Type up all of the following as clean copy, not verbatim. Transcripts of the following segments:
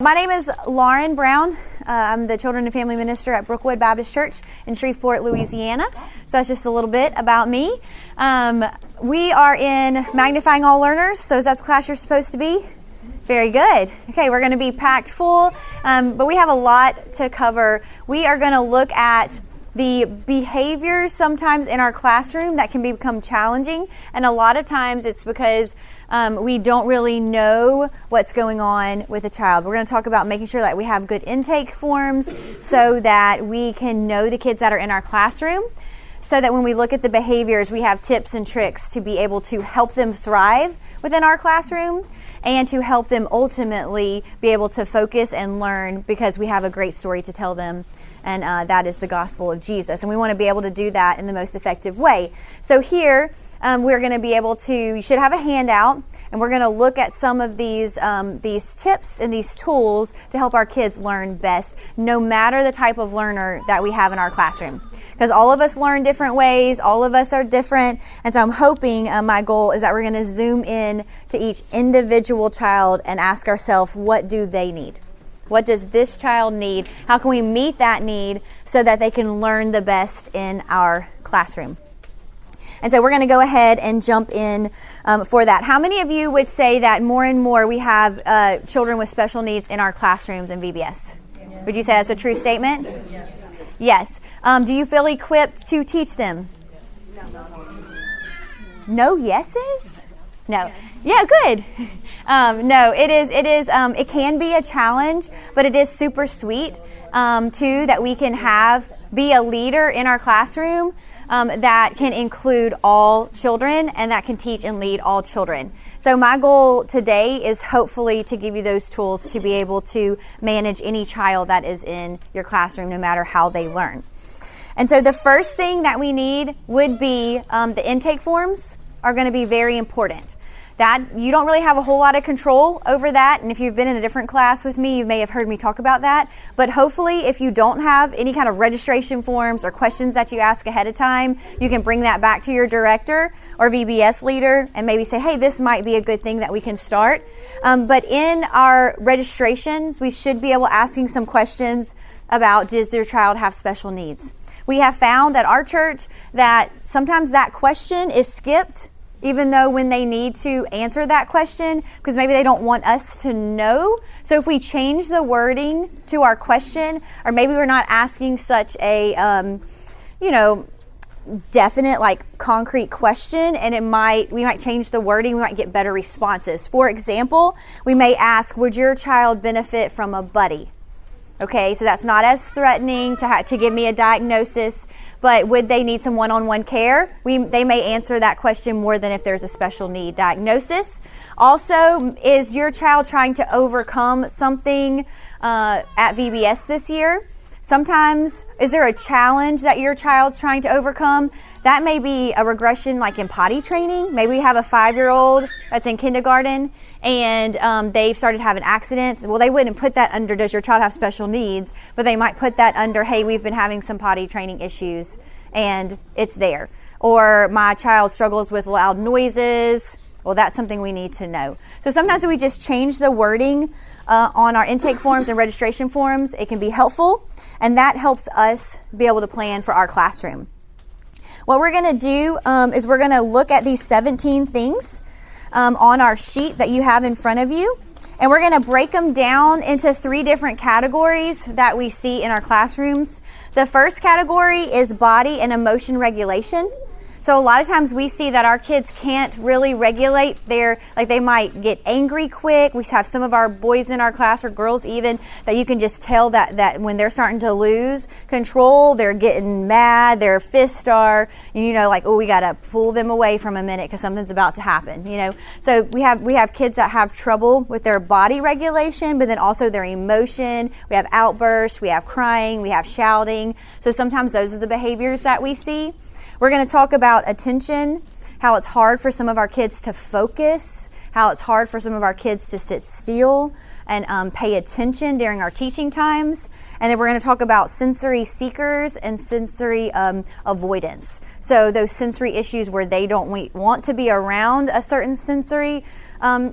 My name is Lauren Brown. I'm the Children and Family Minister at Brookwood Baptist Church in Shreveport, Louisiana. So that's just a little bit about me. We are in Magnifying All Learners. So is that the class you're supposed to be? Very good. Okay, we're going to be packed full, but we have a lot to cover. We are going to look at the behaviors sometimes in our classroom that can become challenging, and a lot of times it's because we don't really know what's going on with a child. We're going to talk about making sure that we have good intake forms so that we can know the kids that are in our classroom, so that when we look at the behaviors, we have tips and tricks to be able to help them thrive within our classroom and to help them ultimately be able to focus and learn, because we have a great story to tell them, and that is the gospel of Jesus. And we want to be able to do that in the most effective way. So here, we're going to be able to, you should have a handout, and we're going to look at some of these tips and these tools to help our kids learn best, no matter the type of learner that we have in our classroom. Because all of us learn different ways, all of us are different, and so I'm hoping, my goal is that we're going to zoom in to each individual child and ask ourselves, what do they need? What does this child need? How can we meet that need so that they can learn the best in our classroom? And so we're going to go ahead and jump in for that. How many of you would say that more and more we have children with special needs in our classrooms in VBS? Yes. Would you say that's a true statement? Yes. Yes. Do you feel equipped to teach them? No yeses? No. Yeah, good. No, it is. It can be a challenge, but it is super sweet too that we can be a leader in our classroom that can include all children and that can teach and lead all children. So my goal today is hopefully to give you those tools to be able to manage any child that is in your classroom, no matter how they learn. And so the first thing that we need would be the intake forms are going to be very important. That you don't really have a whole lot of control over that, and if you've been in a different class with me, you may have heard me talk about that. But hopefully, if you don't have any kind of registration forms or questions that you ask ahead of time, you can bring that back to your director or VBS leader and maybe say, hey, this might be a good thing that we can start. But in our registrations, we should be able asking some questions about, does your child have special needs? We have found at our church that sometimes that question is skipped, even though when they need to answer that question, because maybe they don't want us to know. So if we change the wording to our question, or maybe we're not asking such a, definite, like concrete question, and we might change the wording, we might get better responses. For example, we may ask, would your child benefit from a buddy? Okay, so that's not as threatening to give me a diagnosis, but would they need some one-on-one care? They may answer that question more than if there's a special need diagnosis. Also, is your child trying to overcome something at VBS this year? Sometimes, is there a challenge that your child's trying to overcome? That may be a regression like in potty training. Maybe we have a 5-year-old that's in kindergarten and they've started having accidents. Well, they wouldn't put that under, does your child have special needs? But they might put that under, hey, we've been having some potty training issues, and it's there. Or my child struggles with loud noises. Well, that's something we need to know. So sometimes we just change the wording on our intake forms and registration forms. It can be helpful, and that helps us be able to plan for our classroom. What we're going to do is we're going to look at these 17 things on our sheet that you have in front of you, and we're going to break them down into 3 different categories that we see in our classrooms. The first category is body and emotion regulation. So a lot of times we see that our kids can't really regulate they might get angry quick. We have some of our boys in our class, or girls even, that you can just tell that when they're starting to lose control, they're getting mad, their fists are, we got to pull them away from a minute because something's about to happen, So we have kids that have trouble with their body regulation, but then also their emotion. We have outbursts, we have crying, we have shouting. So sometimes those are the behaviors that we see. We're going to talk about attention, how it's hard for some of our kids to focus, how it's hard for some of our kids to sit still and pay attention during our teaching times. And then we're going to talk about sensory seekers and sensory avoidance. So those sensory issues where they don't want to be around a certain sensory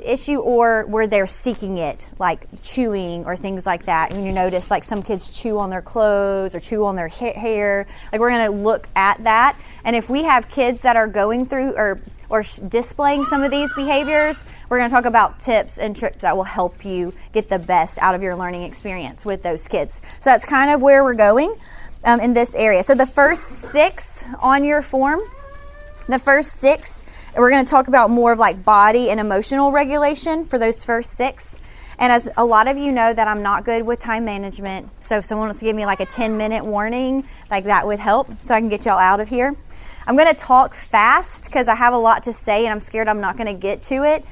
issue, or where they're seeking it, like chewing or things like that. And you notice like some kids chew on their clothes or chew on their hair. Like, we're going to look at that. And if we have kids that are going through or displaying some of these behaviors, we're going to talk about tips and tricks that will help you get the best out of your learning experience with those kids. So that's kind of where we're going in this area. So the first 6 on your form, we're going to talk about more of like body and emotional regulation for those first 6. And as a lot of you know, that I'm not good with time management. So if someone wants to give me like a 10-minute warning, like that would help so I can get y'all out of here. I'm going to talk fast because I have a lot to say and I'm scared I'm not going to get to it.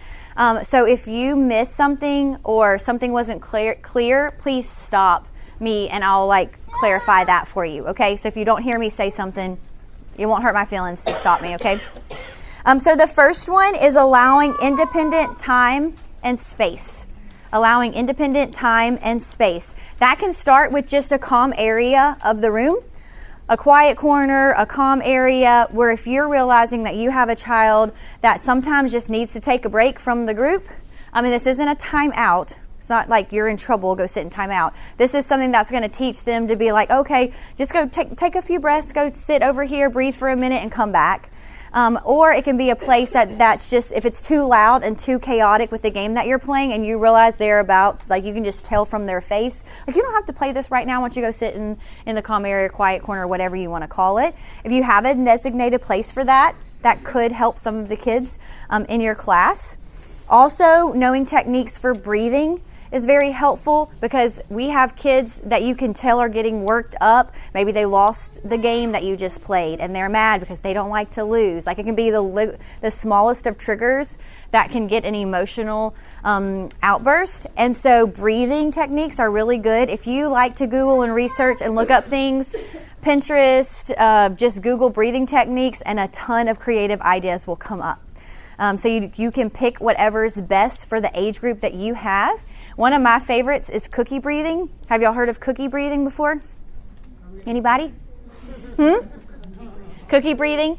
So if you miss something or something wasn't clear, please stop me and I'll like clarify that for you. Okay. So if you don't hear me say something, it won't hurt my feelings to stop me. Okay. So the first one is allowing independent time and space. Allowing independent time and space. That can start with just a calm area of the room, a quiet corner, a calm area where if you're realizing that you have a child that sometimes just needs to take a break from the group. I mean, this isn't a timeout. It's not like you're in trouble, go sit in timeout. This is something that's going to teach them to be like, okay, just go take a few breaths, go sit over here, breathe for a minute and come back. Or it can be a place that's just, if it's too loud and too chaotic with the game that you're playing and you realize they're about, like you can just tell from their face, like you don't have to play this right now. Why don't you go sit in the calm area, quiet corner, whatever you want to call it. If you have a designated place for that, that could help some of the kids in your class. Also, knowing techniques for breathing is very helpful because we have kids that you can tell are getting worked up. Maybe they lost the game that you just played and they're mad because they don't like to lose. Like, it can be the smallest of triggers that can get an emotional outburst. And so breathing techniques are really good. If you like to Google and research and look up things, Pinterest, just Google breathing techniques and a ton of creative ideas will come up. So you can pick whatever's best for the age group that you have. One of my favorites is cookie breathing. Have y'all heard of cookie breathing before? Anybody? Cookie breathing.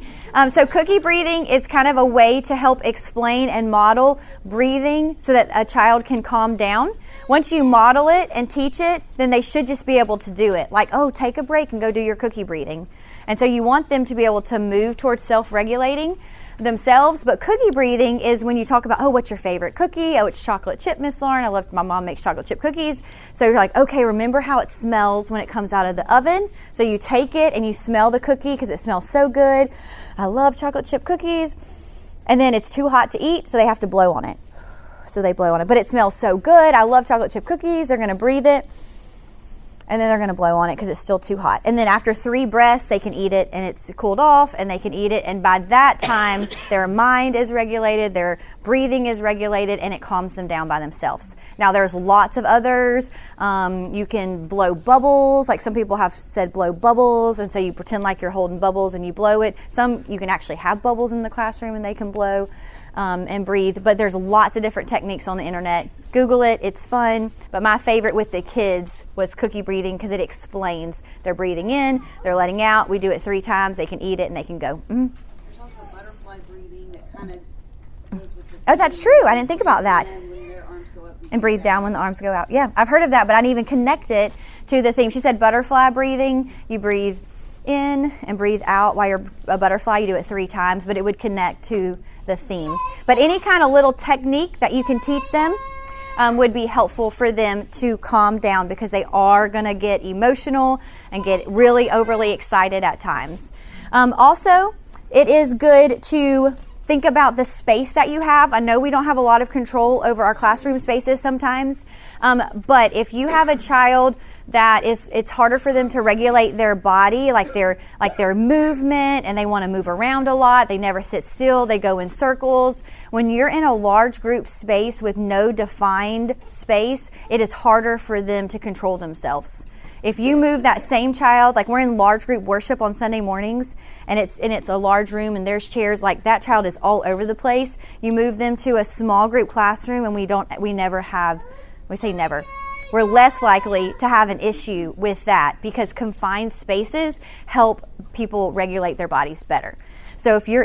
So cookie breathing is kind of a way to help explain and model breathing so that a child can calm down. Once you model it and teach it, then they should just be able to do it. Like, oh, take a break and go do your cookie breathing. And so you want them to be able to move towards self-regulating themselves. But cookie breathing is when you talk about, oh, what's your favorite cookie? Oh, it's chocolate chip, Miss Lauren. I love, my mom makes chocolate chip cookies. So you're like, okay, remember how it smells when it comes out of the oven? So you take it and you smell the cookie because it smells so good. I love chocolate chip cookies. And then it's too hot to eat, so they have to blow on it. So they blow on it. But it smells so good. I love chocolate chip cookies. They're going to breathe it. And then they're going to blow on it because it's still too hot. And then after 3 breaths, they can eat it and it's cooled off and they can eat it. And by that time, their mind is regulated, their breathing is regulated, and it calms them down by themselves. Now, there's lots of others. You can blow bubbles. Like some people have said blow bubbles. And so you pretend like you're holding bubbles and you blow it. Some, you can actually have bubbles in the classroom and they can blow and breathe. But there's lots of different techniques on the internet. Google it, it's fun. But my favorite with the kids was cookie breathing because it explains they're breathing in, they're letting out. We do it 3 times, they can eat it and they can go. There's also butterfly breathing that kind of goes with the Oh, that's true. I didn't think about that. And when their arms go up, And breathe down when the arms go out. Yeah, I've heard of that, but I didn't even connect it to the theme. She said butterfly breathing. You breathe in and breathe out while you're a butterfly. You do it 3 times, but it would connect to the theme. But any kind of little technique that you can teach them would be helpful for them to calm down because they are going to get emotional and get really overly excited at times. Also, it is good to think about the space that you have. I know we don't have a lot of control over our classroom spaces sometimes, but if you have a child that it's harder for them to regulate their body, like their movement, and they want to move around a lot, they never sit still, they go in circles. When you're in a large group space with no defined space, it is harder for them to control themselves. If you move that same child, like we're in large group worship on Sunday mornings, and it's a large room and there's chairs, like that child is all over the place. You move them to a small group classroom and we're less likely to have an issue with that because confined spaces help people regulate their bodies better. So if you're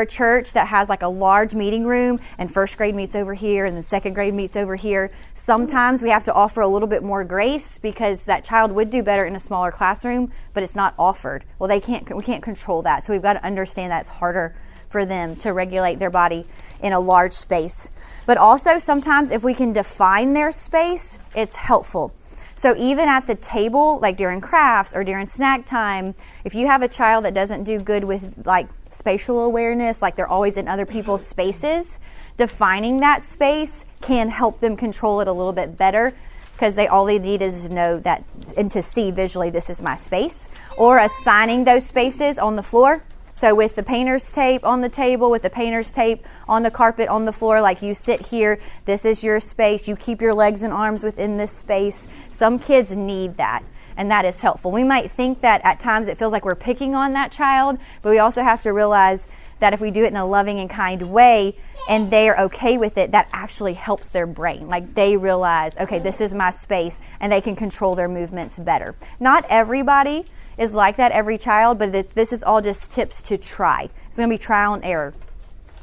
a church that has like a large meeting room and first grade meets over here and then second grade meets over here, sometimes we have to offer a little bit more grace because that child would do better in a smaller classroom, but it's not offered. Well, we can't control that. So we've got to understand that it's harder for them to regulate their body in a large space. But also sometimes if we can define their space, it's helpful. So even at the table, like during crafts or during snack time, if you have a child that doesn't do good with like spatial awareness, like they're always in other people's spaces, defining that space can help them control it a little bit better because all they need is to know that and to see visually this is my space, or assigning those spaces on the floor. So with the painter's tape on the table, with the painter's tape on the carpet, on the floor, like you sit here, this is your space. You keep your legs and arms within this space. Some kids need that, and that is helpful. We might think that at times it feels like we're picking on that child, but we also have to realize that if we do it in a loving and kind way and they are okay with it, that actually helps their brain. Like they realize, okay, this is my space, and they can control their movements better. Not everybody is like that, every child, but this is all just tips to try. It's going to be trial and error.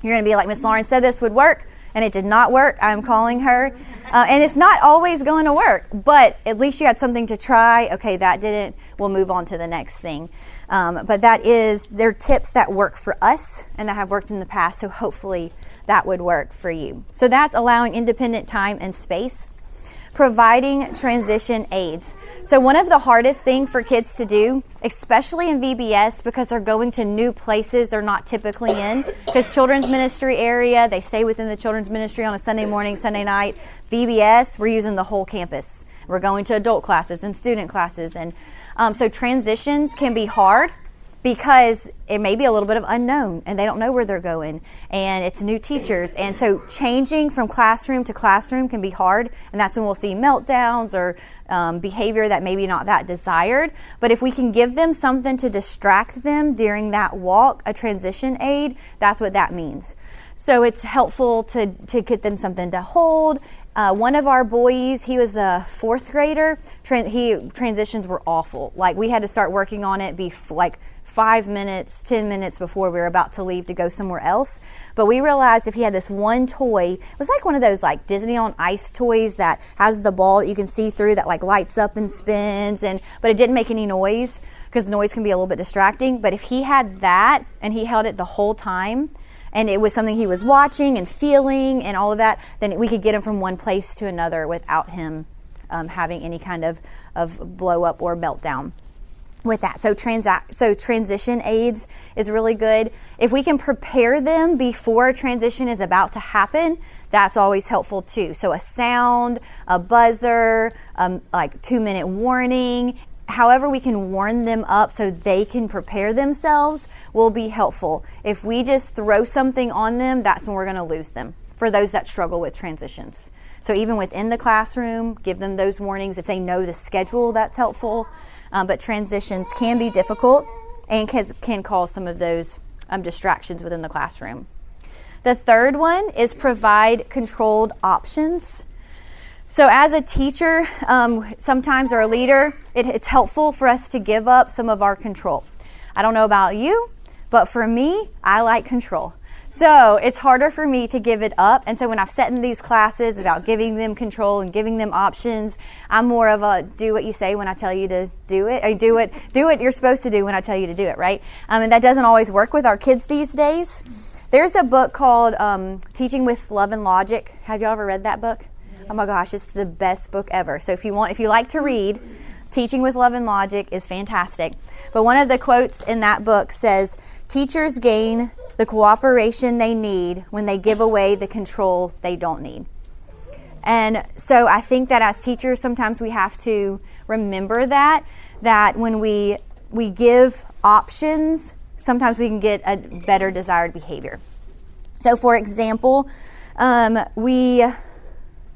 You're going to be like, Miss Lauren said this would work, and it did not work. I'm calling her. And it's not always going to work, but at least you had something to try. Okay, that didn't. We'll move on to the next thing. But they're tips that work for us and that have worked in the past, so hopefully that would work for you. So that's allowing independent time and space. Providing transition aids. So one of the hardest things for kids to do, especially in VBS, because they're going to new places they're not typically in, because children's ministry area, they stay within the children's ministry on a Sunday morning, Sunday night. VBS, we're using the whole campus. We're going to adult classes and student classes. And so transitions can be hard because it may be a little bit of unknown and they don't know where they're going and it's new teachers. And so changing from classroom to classroom can be hard, and that's when we'll see meltdowns or behavior that maybe not that desired. But if we can give them something to distract them during that walk, a transition aid, that's what that means. So it's helpful to get them something to hold. One of our boys, he was a fourth grader. Transitions were awful. Like we had to start working on it like 5 minutes, 10 minutes before we were about to leave to go somewhere else. But we realized if he had this one toy, it was like one of those like Disney on Ice toys that has the ball that you can see through that like lights up and spins, but it didn't make any noise because noise can be a little bit distracting. But if he had that and he held it the whole time, and it was something he was watching and feeling and all of that, then we could get him from one place to another without him having any kind of blow up or meltdown with that. So transition aids is really good. If we can prepare them before a transition is about to happen, that's always helpful too. So a sound, a buzzer, like 2-minute warning, however we can warn them up so they can prepare themselves will be helpful. If we just throw something on them, that's when we're going to lose them for those that struggle with transitions. So even within the classroom, give them those warnings. If they know the schedule, that's helpful. But transitions can be difficult and can cause some of those distractions within the classroom. The third one is provide controlled options. So as a teacher, sometimes or a leader, it's helpful for us to give up some of our control. I don't know about you, but for me, I like control. So it's harder for me to give it up. And so when I've sat in these classes about giving them control and giving them options, I'm more of a do what you say when I tell you to do it. Or do what you're supposed to do when I tell you to do it, right? And that doesn't always work with our kids these days. There's a book called Teaching with Love and Logic. Have y'all ever read that book? Oh my gosh, it's the best book ever. So if you like to read, Teaching with Love and Logic is fantastic. But one of the quotes in that book says, teachers gain the cooperation they need when they give away the control they don't need. And so I think that as teachers, sometimes we have to remember that when we give options, sometimes we can get a better desired behavior. So for example, we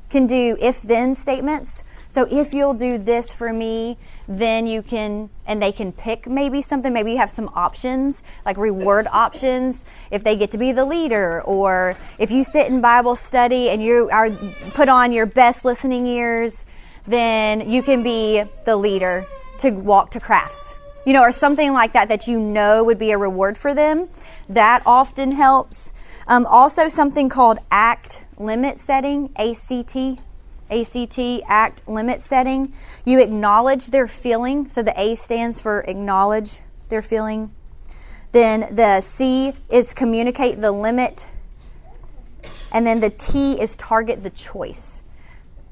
can do if-then statements. So if you'll do this for me, then you can, and they can pick maybe something. Maybe you have some options, like reward options, if they get to be the leader, or if you sit in Bible study and you are put on your best listening ears, then you can be the leader to walk to crafts, or something like that would be a reward for them. That often helps. Also something called ACT limit setting, ACT, act limit setting. You acknowledge their feeling. So the A stands for acknowledge their feeling. Then the C is communicate the limit. And then the T is target the choice.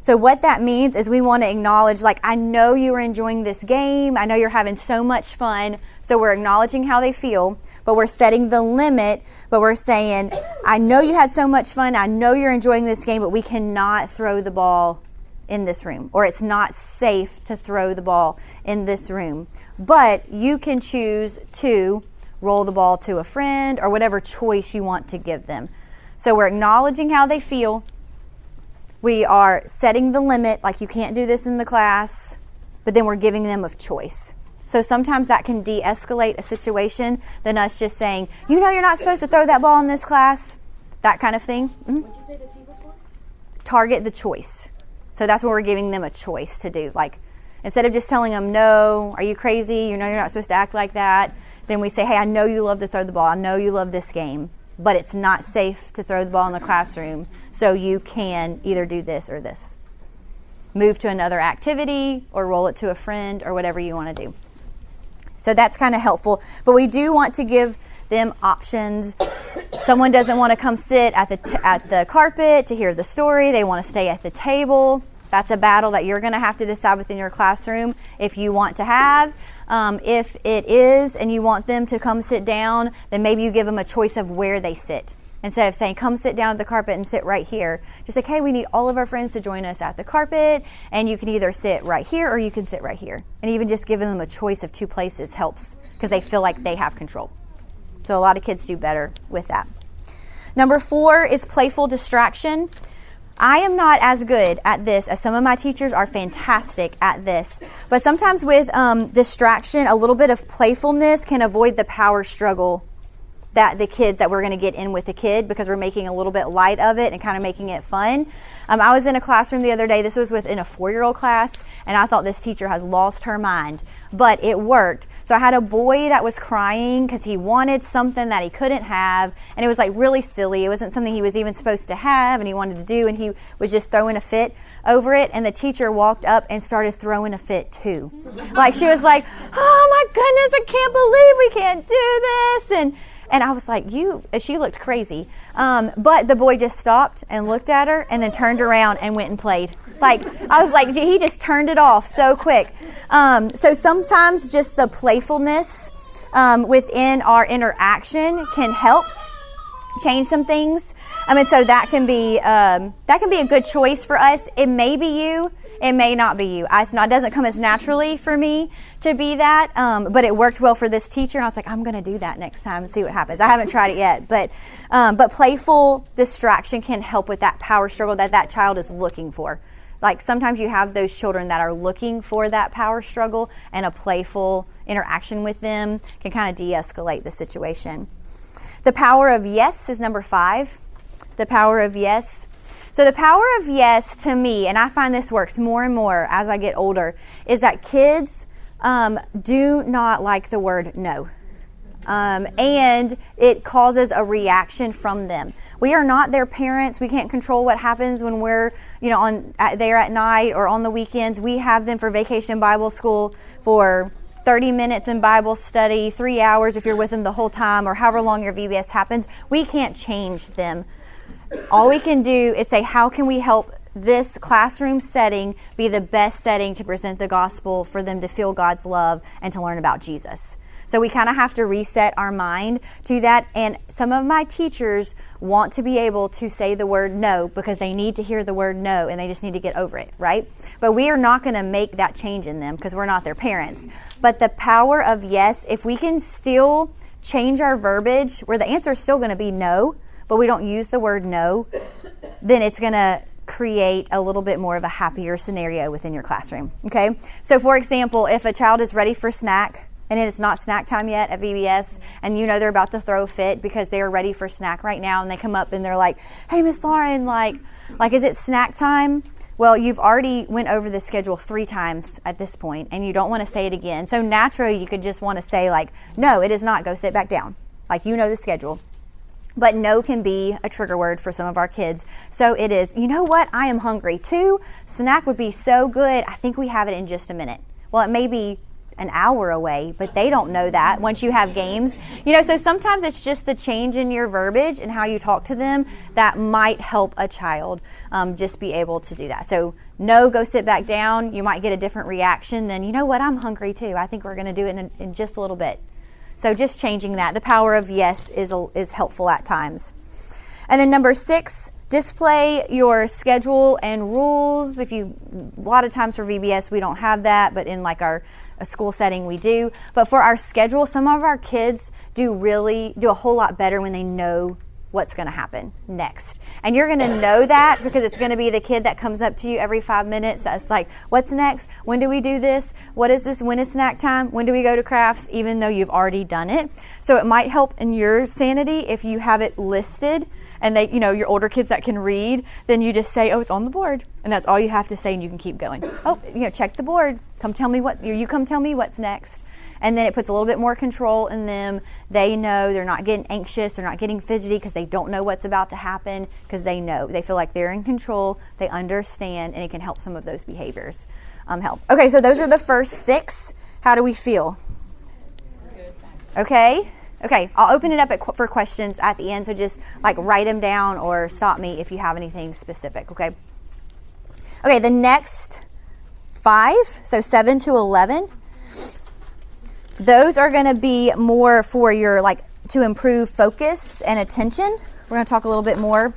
So what that means is we want to acknowledge, like, I know you are enjoying this game. I know you're having so much fun. So we're acknowledging how they feel, but we're setting the limit, but we're saying, I know you had so much fun. I know you're enjoying this game, but we cannot throw the ball in this room, or it's not safe to throw the ball in this room. But you can choose to roll the ball to a friend or whatever choice you want to give them. So we're acknowledging how they feel. We are setting the limit, like you can't do this in the class, but then we're giving them a choice. So sometimes that can de-escalate a situation than us just saying, you're not supposed to throw that ball in this class, that kind of thing. Mm-hmm. What did you say the T was for? Target the choice. So that's what we're giving them a choice to do. Like, instead of just telling them, no, are you crazy? You're not supposed to act like that. Then we say, hey, I know you love to throw the ball. I know you love this game, but it's not safe to throw the ball in the classroom. So you can either do this or this. Move to another activity or roll it to a friend or whatever you want to do. So that's kind of helpful. But we do want to give them options. Someone doesn't want to come sit at the carpet to hear the story. They want to stay at the table. That's a battle that you're going to have to decide within your classroom if you want to have. If it is and you want them to come sit down, then maybe you give them a choice of where they sit. Instead of saying, come sit down at the carpet and sit right here, just like, hey, we need all of our friends to join us at the carpet, and you can either sit right here or you can sit right here. And even just giving them a choice of two places helps because they feel like they have control. So a lot of kids do better with that. Number 4 is playful distraction. I am not as good at this as some of my teachers are fantastic at this. But sometimes with distraction, a little bit of playfulness can avoid the power struggle that the kids that we're going to get in with the kid, because we're making a little bit light of it and kind of making it fun. I was in a classroom the other day. This was within a 4-year-old class, and I thought this teacher has lost her mind, but it worked. So I had a boy that was crying because he wanted something that he couldn't have, and it was like really silly. It wasn't something he was even supposed to have and he wanted to do, and he was just throwing a fit over it, and the teacher walked up and started throwing a fit too. Like, she was like, oh my goodness, I can't believe we can't do this. And I was like, she looked crazy. But the boy just stopped and looked at her and then turned around and went and played. Like, I was like, he just turned it off so quick. So sometimes just the playfulness within our interaction can help change some things. So that can be a good choice for us. It may be you. It may not be you. It doesn't come as naturally for me to be that, but it worked well for this teacher. And I was like, I'm going to do that next time and see what happens. I haven't tried it yet, but playful distraction can help with that power struggle that child is looking for. Like, sometimes you have those children that are looking for that power struggle, and a playful interaction with them can kind of de-escalate the situation. The power of yes is number 5. The power of yes. So the power of yes to me, and I find this works more and more as I get older, is that kids do not like the word no. And it causes a reaction from them. We are not their parents. We can't control what happens when we're, there at night or on the weekends. We have them for Vacation Bible School for 30 minutes in Bible study, 3 hours if you're with them the whole time, or however long your VBS happens. We can't change them. All we can do is say, how can we help this classroom setting be the best setting to present the gospel for them to feel God's love and to learn about Jesus? So we kind of have to reset our mind to that. And some of my teachers want to be able to say the word no because they need to hear the word no and they just need to get over it, right? But we are not going to make that change in them because we're not their parents. But the power of yes, if we can still change our verbiage where the answer is still going to be no, but we don't use the word no, then it's going to create a little bit more of a happier scenario within your classroom. Okay, so for example, if a child is ready for snack and it is not snack time yet at VBS, and you know they're about to throw a fit because they are ready for snack right now, and they come up and they're like, "Hey, Miss Lauren, like is it snack time?" Well, you've already went over the schedule 3 times at this point, and you don't want to say it again. So naturally, you could just want to say like, "No, it is not. Go sit back down." Like, you know the schedule. But no can be a trigger word for some of our kids. So it is, "You know what? I am hungry too. Snack would be so good. I think we have it in just a minute." Well, it may be an hour away, but they don't know that once you have games. So sometimes it's just the change in your verbiage and how you talk to them that might help a child just be able to do that. So no, go sit back down. You might get a different reaction than, "You know what? I'm hungry too. I think we're going to do it in just a little bit." So just changing that. The power of yes is helpful at times. And then number 6, display your schedule and rules. A lot of times for VBS, we don't have that, but in like a school setting, we do. But for our schedule, some of our kids do a whole lot better when they know what's going to happen next. And you're going to know that because it's going to be the kid that comes up to you every 5 minutes that's like, "What's next? When do we do this? What is this? When is snack time? When do we go to crafts?" Even though you've already done it. So it might help in your sanity if you have it listed, and they, your older kids that can read, then you just say, "Oh, it's on the board." And that's all you have to say, and you can keep going. "Oh, check the board. Come tell me you come tell me what's next." And then it puts a little bit more control in them. They know they're not getting anxious, they're not getting fidgety because they don't know what's about to happen, because they know. They feel like they're in control, they understand, and it can help some of those behaviors help. Okay, so those are the first 6. How do we feel? Okay, I'll open it up for questions at the end, so just like write them down or stop me if you have anything specific, okay? Okay, the next 5, so 7 to 11, those are going to be more for your, to improve focus and attention. We're going to talk a little bit more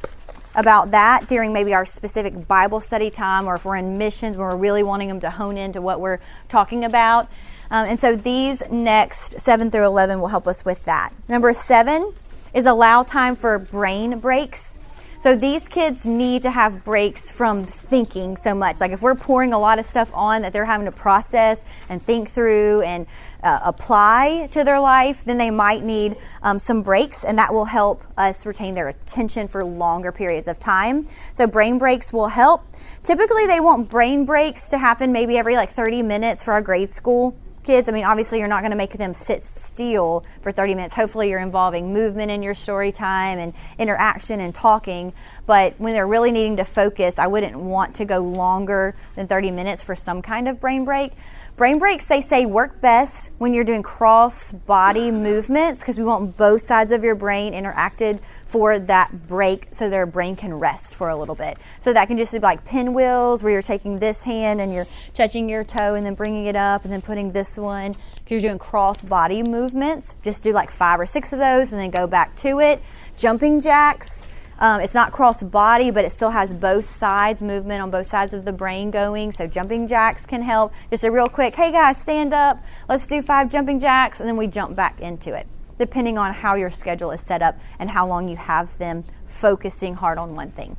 about that during maybe our specific Bible study time, or if we're in missions where we're really wanting them to hone into what we're talking about. And so these next 7 through 11 will help us with that. Number 7 is allow time for brain breaks. So these kids need to have breaks from thinking so much. Like if we're pouring a lot of stuff on that they're having to process and think through and apply to their life, then they might need some breaks, and that will help us retain their attention for longer periods of time. So brain breaks will help. Typically they want brain breaks to happen maybe every 30 minutes for our grade school kids. Obviously you're not going to make them sit still for 30 minutes. Hopefully you're involving movement in your story time and interaction and talking. But when they're really needing to focus, I wouldn't want to go longer than 30 minutes for some kind of brain break. Brain breaks, they say, work best when you're doing cross-body movements, because we want both sides of your brain interacted for that break so their brain can rest for a little bit. So that can just be like pinwheels, where you're taking this hand and you're touching your toe and then bringing it up and then putting this one. You're doing cross-body movements. Just do 5 or 6 of those and then go back to it. Jumping jacks. It's not cross-body, but it still has both sides, movement on both sides of the brain going. So jumping jacks can help. Just a real quick, "Hey guys, stand up. Let's do 5 jumping jacks." And then we jump back into it, depending on how your schedule is set up and how long you have them focusing hard on one thing.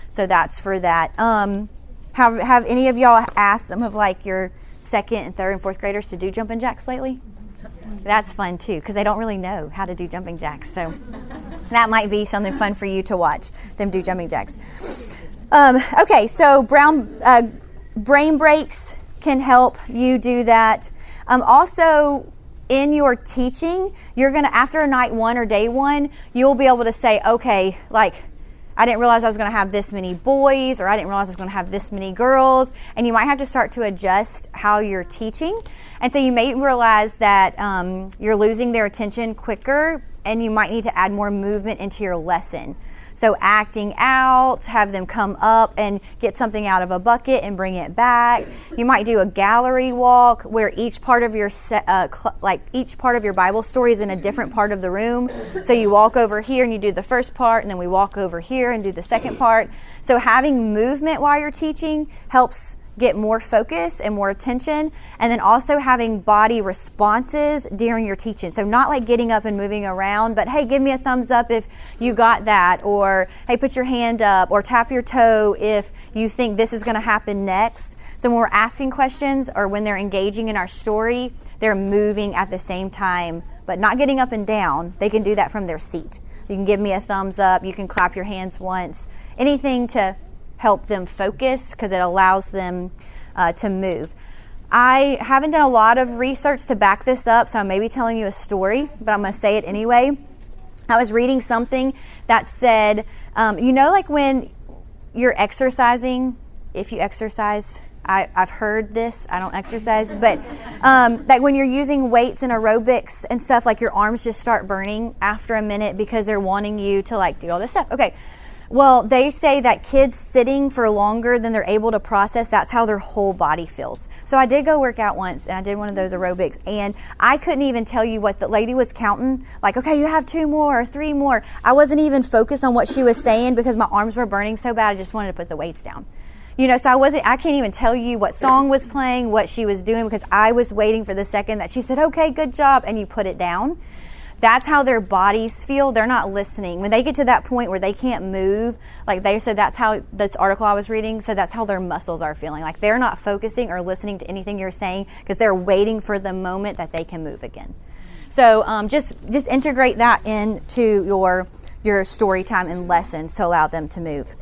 So that's for that. Have any of y'all asked some of your 2nd and 3rd and 4th graders to do jumping jacks lately? That's fun too, because they don't really know how to do jumping jacks. So that might be something fun for you to watch them do jumping jacks. Okay, so brain breaks can help you do that. Also, in your teaching, you're going to, after night 1 or day 1, you'll be able to say, okay, I didn't realize I was going to have this many boys, or I didn't realize I was going to have this many girls. And you might have to start to adjust how you're teaching. And so you may realize that you're losing their attention quicker, and you might need to add more movement into your lesson. So acting out, have them come up and get something out of a bucket and bring it back. You might do a gallery walk where each part of your each part of your Bible story is in a different part of the room. So you walk over here and you do the first part, and then we walk over here and do the second part. So having movement while you're teaching helps get more focus and more attention, and then also having body responses during your teaching. So not like getting up and moving around, but hey, give me a thumbs up if you got that, or hey, put your hand up, or tap your toe if you think this is going to happen next. So when we're asking questions or when they're engaging in our story, they're moving at the same time, but not getting up and down. They can do that from their seat. You can give me a thumbs up, you can clap your hands once, anything to help them focus because it allows them to move. I haven't done a lot of research to back this up, so I may be telling you a story, but I'm going to say it anyway. I was reading something that said, like when you're exercising, if you exercise, I've heard this, I don't exercise, but like when you're using weights and aerobics and stuff, like your arms just start burning after a minute because they're wanting you to like do all this stuff. Okay. Well, they say that kids sitting for longer than they're able to process, that's how their whole body feels. So I did go work out once, and I did one of those aerobics, and I couldn't even tell you what the lady was counting. Like, okay, you have 2 more or 3 more. I wasn't even focused on what she was saying because my arms were burning so bad. I just wanted to put the weights down. So I can't even tell you what song was playing, what she was doing, because I was waiting for the second that she said, okay, good job, and you put it down. That's how their bodies feel. They're not listening. When they get to that point where they can't move, like they said, that's how this article I was reading said that's how their muscles are feeling. Like they're not focusing or listening to anything you're saying because they're waiting for the moment that they can move again. So just integrate that into your story time and lessons to allow them to move.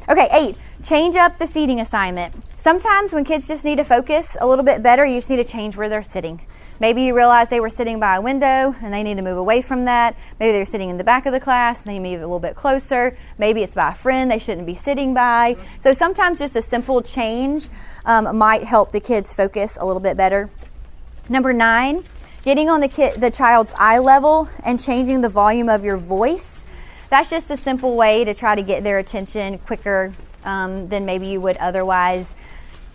Okay, 8, change up the seating assignment. Sometimes when kids just need to focus a little bit better, you just need to change where they're sitting. Maybe you realize they were sitting by a window and they need to move away from that. Maybe they're sitting in the back of the class and they move a little bit closer. Maybe it's by a friend they shouldn't be sitting by. So sometimes just a simple change might help the kids focus a little bit better. Number 9, getting on the child's eye level and changing the volume of your voice. That's just a simple way to try to get their attention quicker than maybe you would otherwise.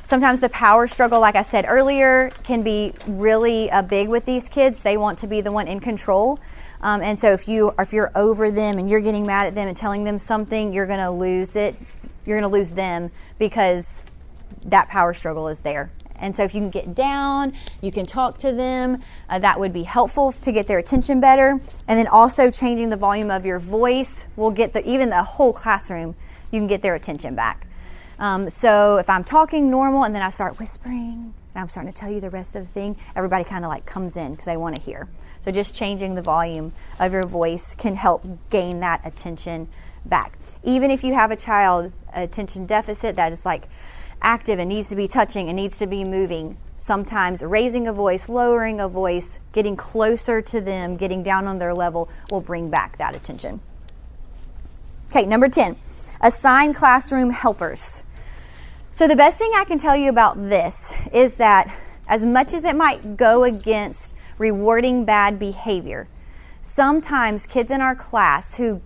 Sometimes the power struggle, like I said earlier, can be really big with these kids. They want to be the one in control. And so if you're over them and you're getting mad at them and telling them something, you're going to lose it. You're going to lose them because that power struggle is there. And so if you can get down, you can talk to them, that would be helpful to get their attention better. And then also changing the volume of your voice will get even the whole classroom, you can get their attention back. So if I'm talking normal and then I start whispering and I'm starting to tell you the rest of the thing, everybody kind of like comes in because they want to hear. So just changing the volume of your voice can help gain that attention back. Even if you have a child attention deficit that is like active and needs to be touching and needs to be moving, sometimes raising a voice, lowering a voice, getting closer to them, getting down on their level will bring back that attention. Okay, number 10, assign classroom helpers. So the best thing I can tell you about this is that as much as it might go against rewarding bad behavior, sometimes kids in our class who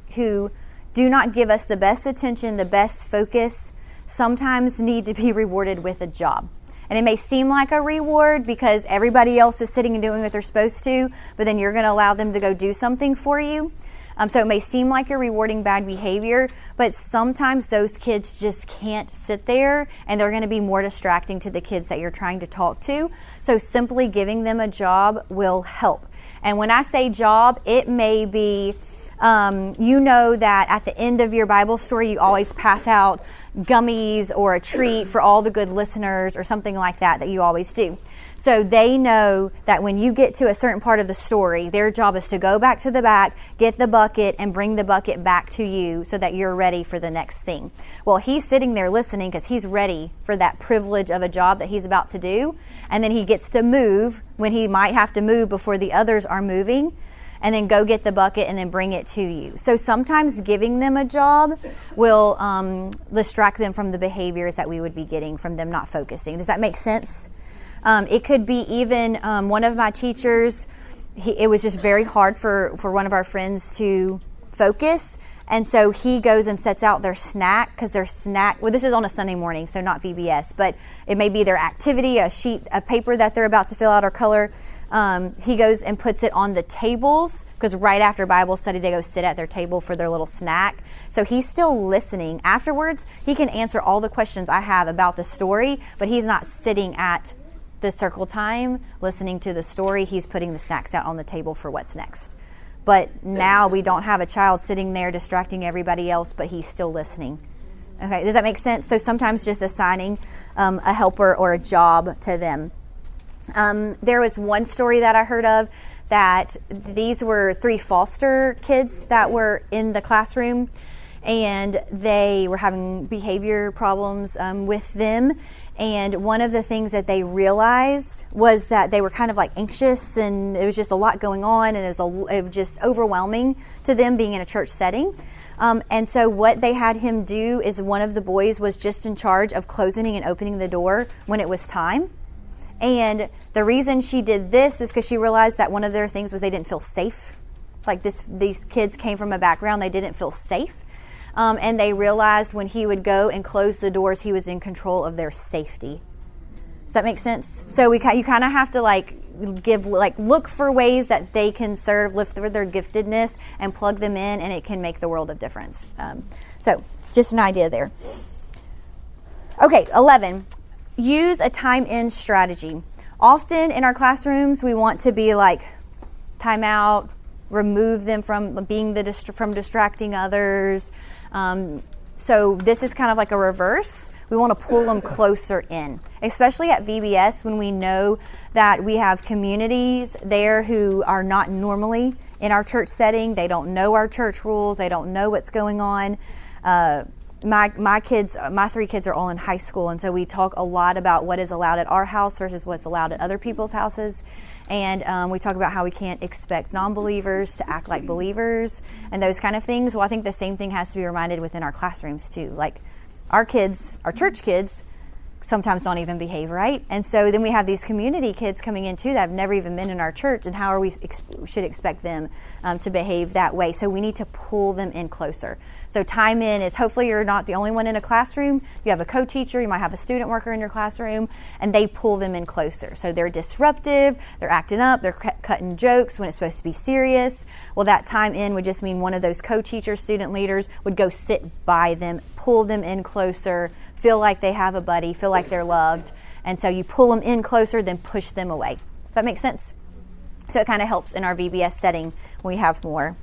do not give us the best attention, the best focus, sometimes need to be rewarded with a job. And it may seem like a reward because everybody else is sitting and doing what they're supposed to, but then you're going to allow them to go do something for you. So it may seem like you're rewarding bad behavior, but sometimes those kids just can't sit there and they're going to be more distracting to the kids that you're trying to talk to. So simply giving them a job will help. And when I say job, it may be, that at the end of your Bible story, you always pass out gummies or a treat for all the good listeners or something like that you always do. So they know that when you get to a certain part of the story, their job is to go back to the back, get the bucket, and bring the bucket back to you so that you're ready for the next thing. Well, he's sitting there listening because he's ready for that privilege of a job that he's about to do. And then he gets to move when he might have to move before the others are moving, and then go get the bucket and then bring it to you. So sometimes giving them a job will distract them from the behaviors that we would be getting from them not focusing. Does that make sense? It could be even one of my teachers, it was just very hard for one of our friends to focus. And so he goes and sets out their snack, because their snack, well, this is on a Sunday morning, so not VBS, but it may be their activity, a sheet of paper that they're about to fill out or color He goes and puts it on the tables, because right after Bible study, they go sit at their table for their little snack. So he's still listening. Afterwards, he can answer all the questions I have about the story, but he's not sitting at the circle time listening to the story. He's putting the snacks out on the table for what's next. But now we don't have a child sitting there distracting everybody else, but he's still listening. Okay, does that make sense? So sometimes just assigning a helper or a job to them. There was one story that I heard of that these were 3 foster kids that were in the classroom, and they were having behavior problems with them. And one of the things that they realized was that they were kind of like anxious, and it was just a lot going on, and it was just overwhelming to them being in a church setting. And so what they had him do is one of the boys was just in charge of closing and opening the door when it was time. And the reason she did this is because she realized that one of their things was they didn't feel safe. Like these kids came from a background they didn't feel safe. And they realized when he would go and close the doors, he was in control of their safety. Does that make sense? So you kind of have to look for ways that they can serve, lift their giftedness, and plug them in, and it can make the world of difference. So just an idea there. Okay, 11. Use a time-in strategy. Often in our classrooms, we want to be like, time out, remove them from being from distracting others. So this is kind of like a reverse. We want to pull them closer in, especially at VBS when we know that we have communities there who are not normally in our church setting. They don't know our church rules. They don't know what's going on. My 3 kids are all in high school, and so we talk a lot about what is allowed at our house versus what's allowed at other people's houses. And we talk about how we can't expect non-believers to act like believers and those kind of things. Well, I think the same thing has to be reminded within our classrooms too. Like our kids, our church kids, sometimes don't even behave right. And so then we have these community kids coming in too that have never even been in our church, and how are we should expect them to behave that way. So we need to pull them in closer. So time in is, hopefully you're not the only one in a classroom. You have a co-teacher, you might have a student worker in your classroom, and they pull them in closer. So they're disruptive, they're acting up, they're cutting jokes when it's supposed to be serious. Well, that time in would just mean one of those co-teachers, student leaders would go sit by them, pull them in closer, feel like they have a buddy, feel like they're loved. And so you pull them in closer, then push them away. Does that make sense? So it kind of helps in our VBS setting when we have more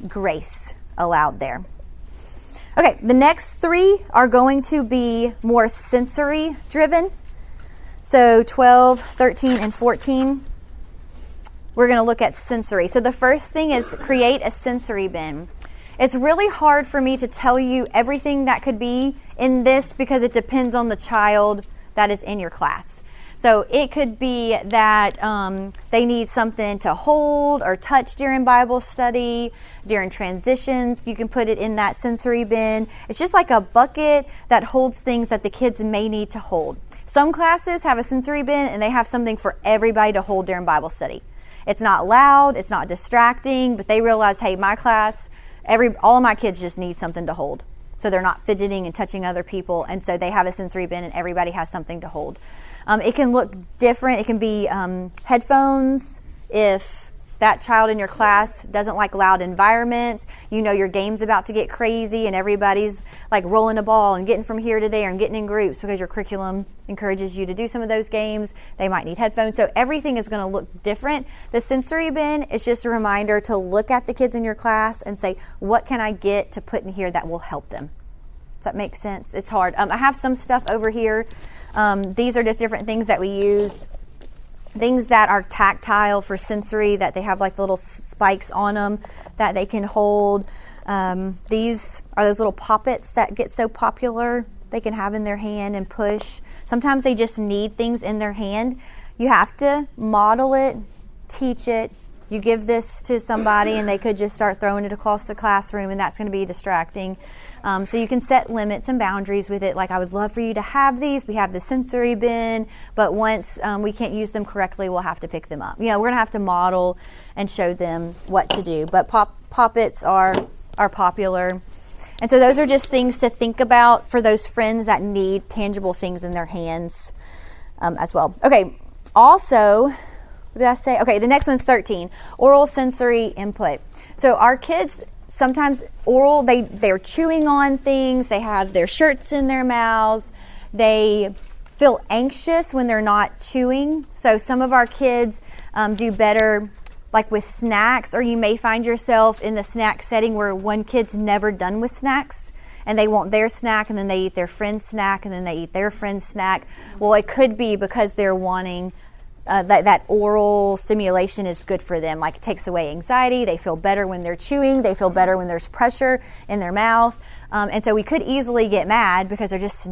grace allowed there. Okay, the next 3 are going to be more sensory driven. So 12, 13, and 14, we're going to look at sensory. So the first thing is create a sensory bin. It's really hard for me to tell you everything that could be in this because it depends on the child that is in your class. So it could be that they need something to hold or touch during Bible study, during transitions. You can put it in that sensory bin. It's just like a bucket that holds things that the kids may need to hold. Some classes have a sensory bin and they have something for everybody to hold during Bible study. It's not loud, it's not distracting, but they realize, hey, my class, all of my kids just need something to hold. So they're not fidgeting and touching other people. And so they have a sensory bin and everybody has something to hold. It can look different. It can be headphones if that child in your class doesn't like loud environments. You know your game's about to get crazy and everybody's like rolling a ball and getting from here to there and getting in groups because your curriculum encourages you to do some of those games. They might need headphones. So everything is going to look different. The sensory bin is just a reminder to look at the kids in your class and say, what can I get to put in here that will help them? Does that make sense? It's hard. I have some stuff over here. These are just different things that we use. Things that are tactile for sensory, that they have like little spikes on them that they can hold. These are those little poppets that get so popular. They can have in their hand and push. Sometimes they just need things in their hand. You have to model it, teach it. You give this to somebody and they could just start throwing it across the classroom, and that's going to be distracting. So you can set limits and boundaries with it. Like, I would love for you to have these. We have the sensory bin, but once we can't use them correctly, we'll have to pick them up. You know, we're going to have to model and show them what to do. But poppets are popular. And so those are just things to think about for those friends that need tangible things in their hands as well. Okay, also, What did I say? Okay, the next one's 13. Oral sensory input. So our kids sometimes oral, they're chewing on things. They have their shirts in their mouths. They feel anxious when they're not chewing. So some of our kids do better like with snacks, or you may find yourself in the snack setting where one kid's never done with snacks and they want their snack and then they eat their friend's snack and then they eat their friend's snack. Well, it could be because they're wanting that oral stimulation is good for them. Like it takes away anxiety. They feel better when they're chewing. They feel better when there's pressure in their mouth. And so we could easily get mad because they're just,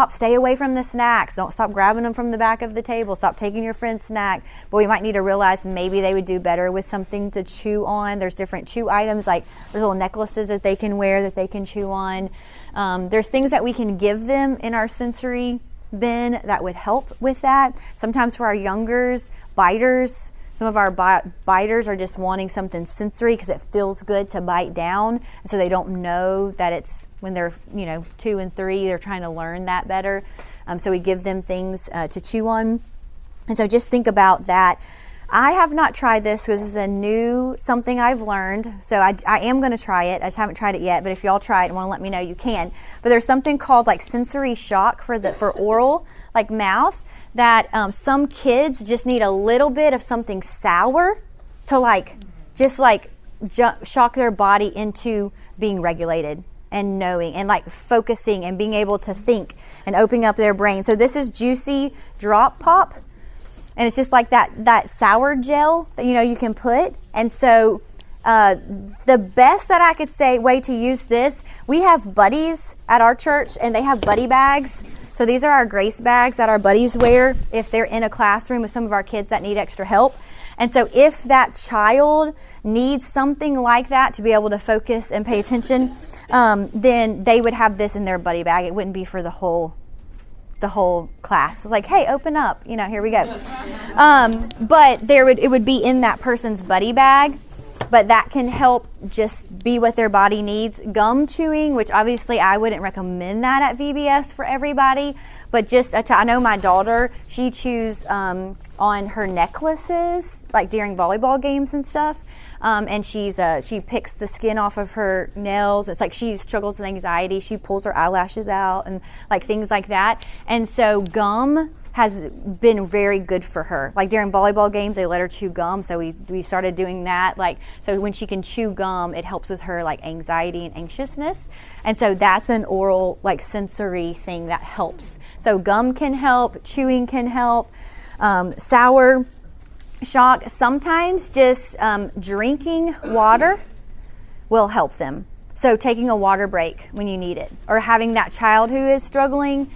stay away from the snacks. Don't stop grabbing them from the back of the table. Stop taking your friend's snack. But we might need to realize maybe they would do better with something to chew on. There's different chew items, like there's little necklaces that they can wear that they can chew on. There's things that we can give them in our sensory bin that would help with that. Sometimes for our youngers, biters, some of our biters are just wanting something sensory because it feels good to bite down. And so they don't know that it's when they're 2 and 3, they're trying to learn that better. So we give them things to chew on. And so just think about that. I have not tried this because this is something I've learned. So I am going to try it. I just haven't tried it yet. But if y'all try it and want to let me know, you can. But there's something called like sensory shock for oral, like mouth, that some kids just need a little bit of something sour to shock their body into being regulated and knowing and like focusing and being able to think and opening up their brain. So this is Juicy Drop Pop. And it's just like that sour gel that you can put. And so the best that I could say way to use this, we have buddies at our church and they have buddy bags. So these are our grace bags that our buddies wear if they're in a classroom with some of our kids that need extra help. And so if that child needs something like that to be able to focus and pay attention, then they would have this in their buddy bag. It wouldn't be for the whole class. It's like, hey, open up, here we go. But it would be in that person's buddy bag, but that can help just be what their body needs. Gum chewing, which obviously I wouldn't recommend that at VBS for everybody, but just, I know my daughter, she chews on her necklaces, like during volleyball games and stuff. And she picks the skin off of her nails. It's like she struggles with anxiety. She pulls her eyelashes out and like things like that. And so gum has been very good for her. Like during volleyball games, they let her chew gum. So we started doing that. So when she can chew gum, it helps with her like anxiety and anxiousness. And so that's an oral like sensory thing that helps. So gum can help, chewing can help, sour shock. Sometimes just drinking water will help them. So taking a water break when you need it, or having that child who is struggling,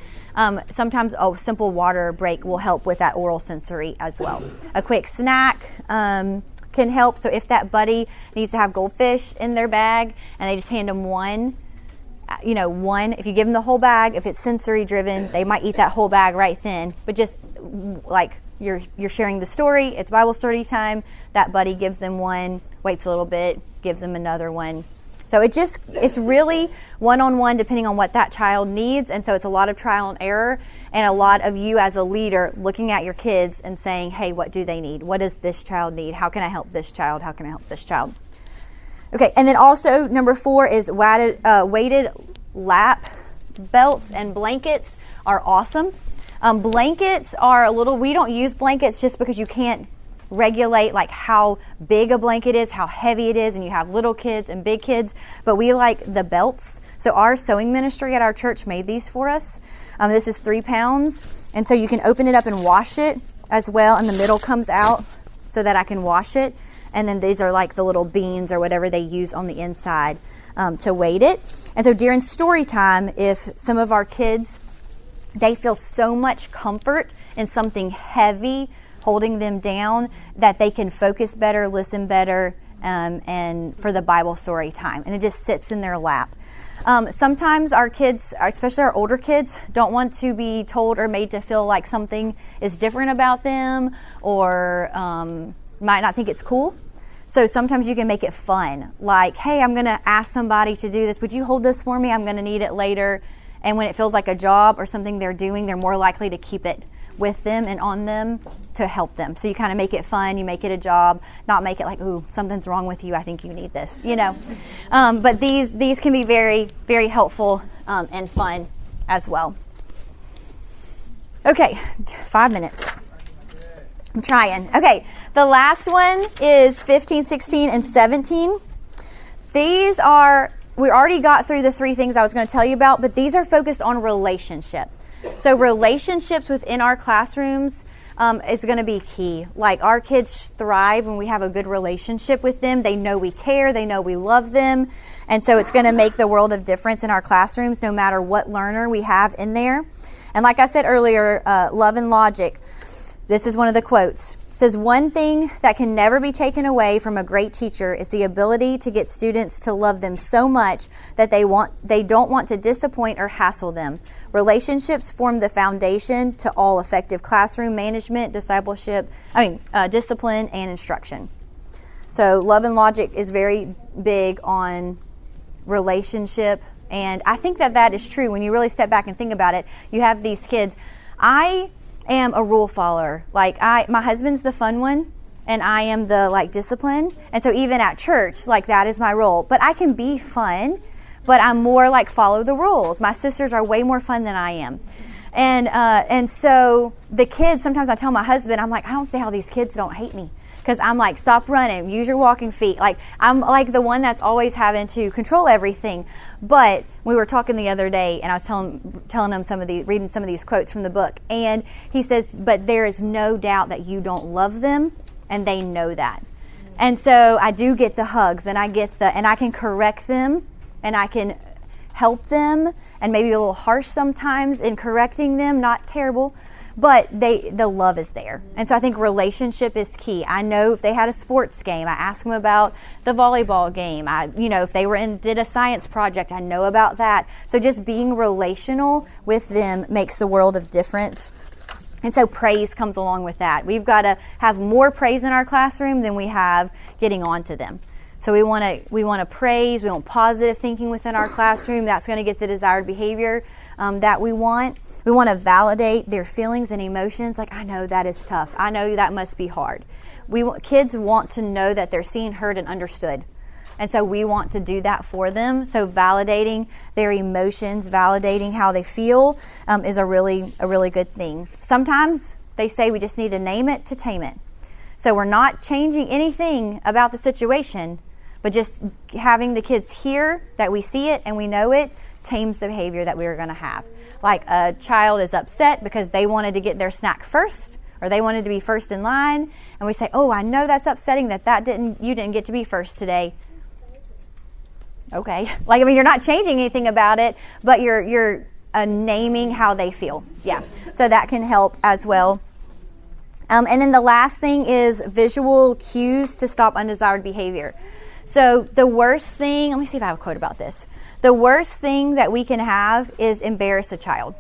sometimes a simple water break will help with that oral sensory as well. A quick snack can help. So if that buddy needs to have goldfish in their bag and they just hand them one, if you give them the whole bag, if it's sensory driven, they might eat that whole bag right then. But just like you're sharing the story, it's Bible story time, that buddy gives them one, waits a little bit, gives them another one. So it's really one-on-one depending on what that child needs. And so it's a lot of trial and error, and a lot of you as a leader looking at your kids and saying, hey, what do they need? What does this child need? How can I help this child? How can I help this child? Okay, and then also number 4 is weighted lap belts and blankets are awesome. Blankets are we don't use blankets just because you can't regulate like how big a blanket is, how heavy it is, and you have little kids and big kids, but we like the belts. So our sewing ministry at our church made these for us. This is 3 pounds, and so you can open it up and wash it as well, and the middle comes out so that I can wash it. And then these are like the little beans or whatever they use on the inside to weight it. And so during story time, if some of our kids, they feel so much comfort in something heavy holding them down that they can focus better, listen better, and for the Bible story time. And it just sits in their lap. Sometimes our kids, especially our older kids, don't want to be told or made to feel like something is different about them, or might not think it's cool. So sometimes you can make it fun. Like, hey, I'm going to ask somebody to do this. Would you hold this for me? I'm going to need it later. And when it feels like a job or something they're doing, they're more likely to keep it with them and on them to help them. So you kind of make it fun, you make it a job, not make it like, ooh, something's wrong with you, I think you need this, But these can be very, very helpful and fun as well. Okay, 5 minutes. I'm trying. Okay, the last one is 15, 16, and 17. We already got through the 3 things I was going to tell you about, but these are focused on relationship. So relationships within our classrooms is going to be key. Like, our kids thrive when we have a good relationship with them. They know we care. They know we love them. And so it's going to make the world of difference in our classrooms no matter what learner we have in there. And like I said earlier, Love and Logic, this is one of the quotes. It says, one thing that can never be taken away from a great teacher is the ability to get students to love them so much that they don't want to disappoint or hassle them. Relationships form the foundation to all effective classroom management, discipline, and instruction. So Love and Logic is very big on relationship, and I think that is true. When you really step back and think about it, you have these kids. I am a rule follower. My husband's the fun one, and I am the discipline. And so even at church, that is my role. But I can be fun, but I'm more follow the rules. My sisters are way more fun than I am. And so the kids, sometimes I tell my husband, I'm like, I don't see how these kids don't hate me. Because I'm like, stop running, use your walking feet. I'm the one that's always having to control everything. But we were talking the other day, and I was telling him reading some of these quotes from the book. And he says, but there is no doubt that you don't love them, and they know that. And so I do get the hugs, and I can correct them, and I can help them, and maybe a little harsh sometimes in correcting them, not terrible. But the love is there. And so I think relationship is key. I know if they had a sports game, I ask them about the volleyball game. If they did a science project, I know about that. So just being relational with them makes the world of difference. And so praise comes along with that. We've got to have more praise in our classroom than we have getting on to them. So we want to praise, we want positive thinking within our classroom. That's going to get the desired behavior that we want. We want to validate their feelings and emotions. I know that is tough. I know that must be hard. Kids want to know that they're seen, heard, and understood. And so we want to do that for them. So validating their emotions, validating how they feel is a really good thing. Sometimes they say we just need to name it to tame it. So we're not changing anything about the situation, but just having the kids hear that we see it and we know it tames the behavior that we are going to have. Like a child is upset because they wanted to get their snack first, or they wanted to be first in line, and we say, oh, I know that's upsetting that you didn't get to be first today. Okay. You're not changing anything about it, but you're naming how they feel. Yeah. So that can help as well. And then the last thing is visual cues to stop undesired behavior. So the worst thing, let me see if I have a quote about this. The worst thing that we can have is embarrass a child.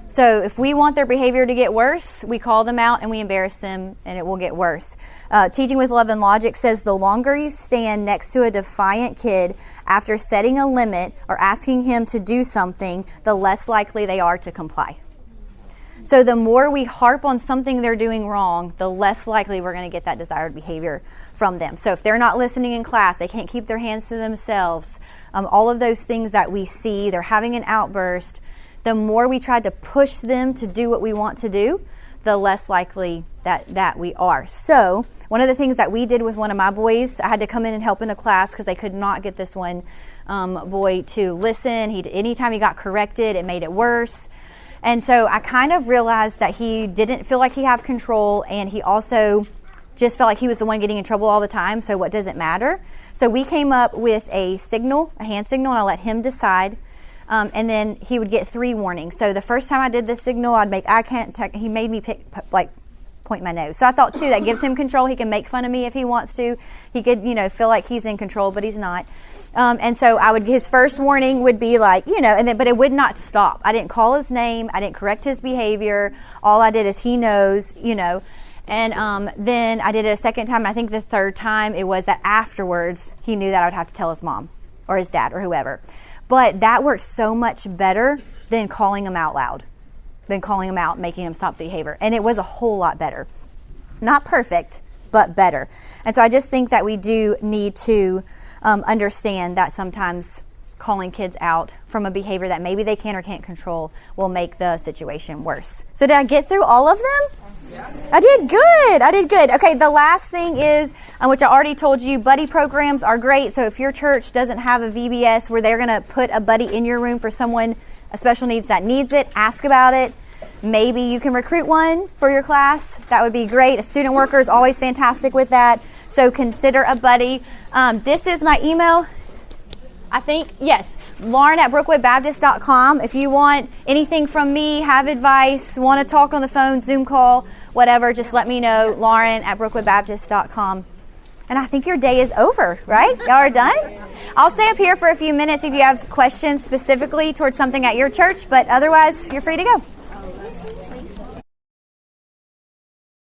So if we want their behavior to get worse, we call them out and we embarrass them, and it will get worse. Teaching with Love and Logic says the longer you stand next to a defiant kid after setting a limit or asking him to do something, the less likely they are to comply. So the more we harp on something they're doing wrong, the less likely we're going to get that desired behavior from them. So if they're not listening in class, they can't keep their hands to themselves, all of those things that we see, they're having an outburst, the more we try to push them to do what we want to do, the less likely that we are. So one of the things that we did with one of my boys, I had to come in and help in a class because they could not get this one boy to listen. Anytime he got corrected, it made it worse. And so I kind of realized that he didn't feel like he had control, and he also just felt like he was the one getting in trouble all the time, so what does it matter? So we came up with a hand signal, and I let him decide, and then he would get 3 warnings. So the first time I did the signal, I'd make eye contact. He made me point my nose. So I thought, too, that gives him control. He can make fun of me if he wants to. He could, feel like he's in control, but he's not. And so his first warning would be but it would not stop. I didn't call his name. I didn't correct his behavior. All I did is he knows, And then I did it a second time. I think the third time it was that afterwards he knew that I would have to tell his mom or his dad or whoever. But that worked so much better than calling him out loud. than calling them out, making them stop the behavior. And it was a whole lot better. Not perfect, but better. And so I just think that we do need to understand that sometimes calling kids out from a behavior that maybe they can or can't control will make the situation worse. So did I get through all of them? Yeah. I did good. Okay, the last thing is, which I already told you, buddy programs are great. So if your church doesn't have a VBS where they're going to put a buddy in your room for someone, a special needs that needs it, ask about it. Maybe you can recruit one for your class. That would be great. A student worker is always fantastic with that. So consider a buddy. This is my email. I think, yes, Lauren@brookwoodbaptist.com. If you want anything from me, have advice, want to talk on the phone, Zoom call, whatever, just let me know, Lauren@brookwoodbaptist.com. And I think your day is over, right? Y'all are done? I'll stay up here for a few minutes if you have questions specifically towards something at your church, but otherwise, you're free to go.